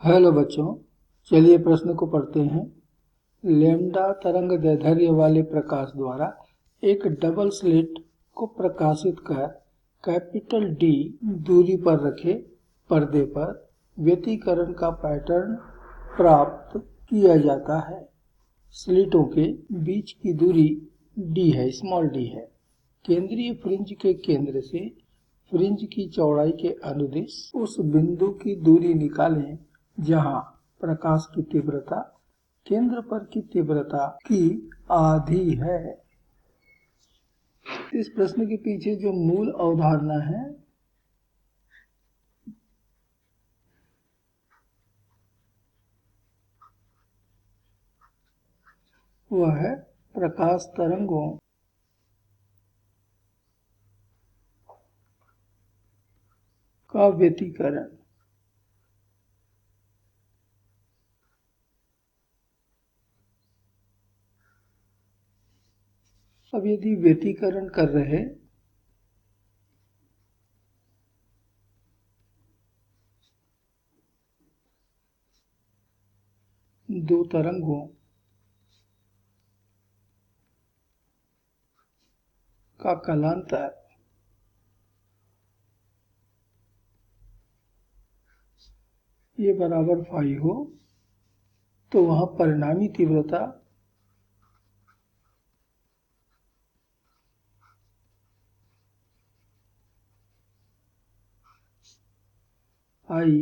Hello बच्चों, चलिए प्रश्न को पढ़ते हैं। लैम्डा तरंग दैर्ध्य वाले प्रकाश द्वारा एक डबल स्लिट को प्रकाशित कर कैपिटल डी दूरी पर रखे पर्दे पर व्यतिकरण का पैटर्न प्राप्त किया जाता है। स्लिटों के बीच की दूरी डी है, स्मॉल डी है। केंद्रीय फ्रिंज के केंद्र से फ्रिंज की चौड़ाई के अनुदिश उस बिंदु की दूरी निकालें जहां प्रकाश की तीव्रता केंद्र पर की तीव्रता की आधी है। इस प्रश्न के पीछे जो मूल अवधारणा है वह है प्रकाश तरंगों का व्यतिकरण। अब यदि व्यतिकरण कर रहे दो तरंगों का कलांतर ये बराबर फाई हो तो वहां परिणामी तीव्रता आई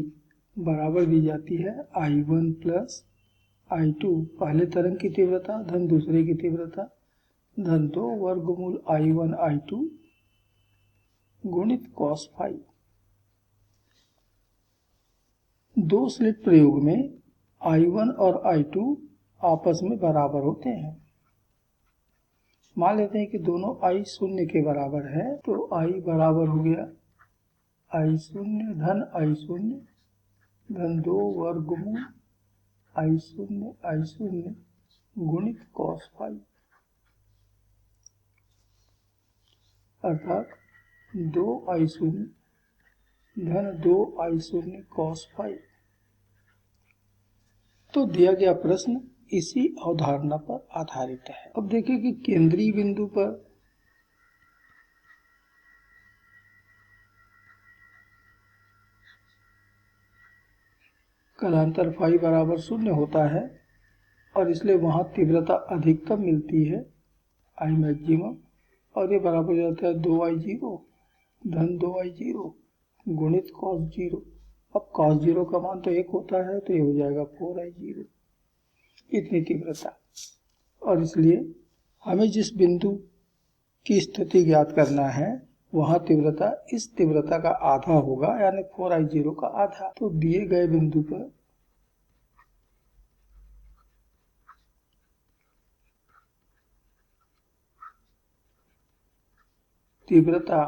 बराबर दी जाती है I1 प्लस I2, पहले तरंग की तीव्रता धन दूसरे की तीव्रता धन 2 वर्गमूल I1 I2 गुणित cos फाई। दो स्लिट प्रयोग में I1 और I2 आपस में बराबर होते हैं। मान लेते हैं कि दोनों I शून्य के बराबर है तो I बराबर हो गया I शून्य धन 2 वर्गमूल I शून्य गुणित cos फाई, अर्थात 2I शून्य धन 2I शून्य cos फाई। तो दिया गया प्रश्न इसी अवधारणा पर आधारित है। अब देखिए कि केंद्रीय बिंदु पर कलांतर फाई बराबर 0 होता है और इसलिए वहां तीव्रता अधिकतम मिलती है I मैक्सिमम, और ये बराबर हो जाता है 2I0 धन 2I0 गुणित cos 0। अब cos 0 का मान तो 1 होता है तो ये हो जाएगा 4I0, इतनी तीव्रता। और इसलिए हमें जिस बिंदु की स्थिति ज्ञात करना है वहां तीव्रता इस तीव्रता का आधा होगा, यानी 4I0 का आधा। तो दिए गए बिंदु पर तीव्रता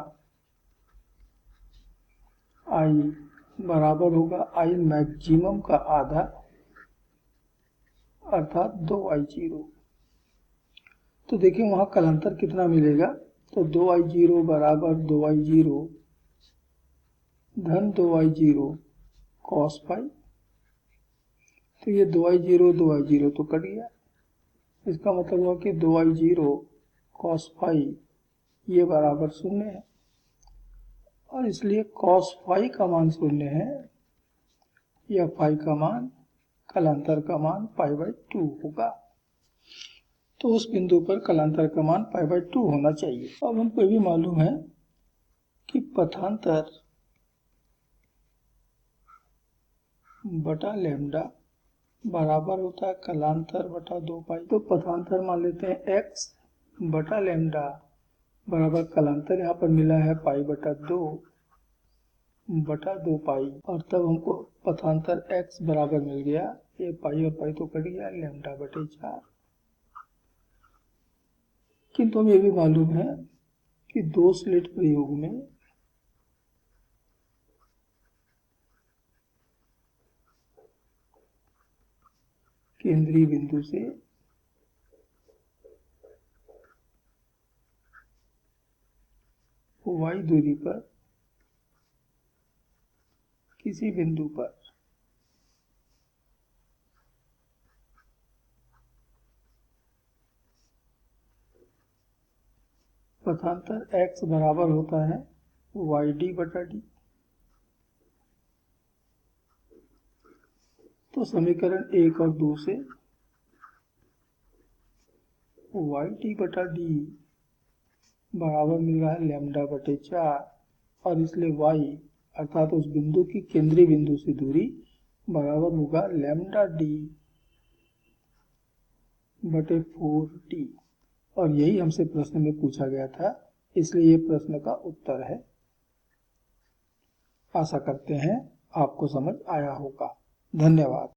I बराबर होगा I मैक्सिमम का आधा, अर्थात 2I0। तो देखिए वहां कलांतर कितना मिलेगा, तो 2I0 बराबर 2I0 धन 2I0 cos फाई। तो ये 2I0 तो कट गया, इसका मतलब हुआ कि 2I0 cos फाई ये बराबर 0 है, और इसलिए cos फाई का मान 0 है या फाई का मान कलांतर का मान π/2 होगा। तो उस बिंदु पर कलांतर का मान π/2 होना चाहिए। अब हमको भी मालूम है कि पथांतर बटा लैम्डा बराबर होता है कलांतर बटा 2 पाई। तो पथांतर मान लेते हैं x बटा लैम्डा बराबर कलांतर यहाँ पर मिला है π/2 बटा 2 पाई, और तब हमको पथांतर x बराबर मिल गया, ये पाई और पाई तो कट गया, लैम्डा बटे 4। किंतु हमें यह भी मालूम है कि दो स्लिट प्रयोग में केंद्रीय बिंदु से y दूरी पर किसी बिंदु पर पथांतर x बराबर होता है YD बटा D। तो समीकरण 1 और 2 से YD बटा D बराबर मिल रहा है लैम्डा बटे 4 और इसलिए y अर्थात उस बिंदु की केंद्रीय बिंदु से दूरी बराबर होगा लैम्डा D बटे 4D। और यही हमसे प्रश्न में पूछा गया था, इसलिए ये प्रश्न का उत्तर है। आशा करते हैं आपको समझ आया होगा। धन्यवाद।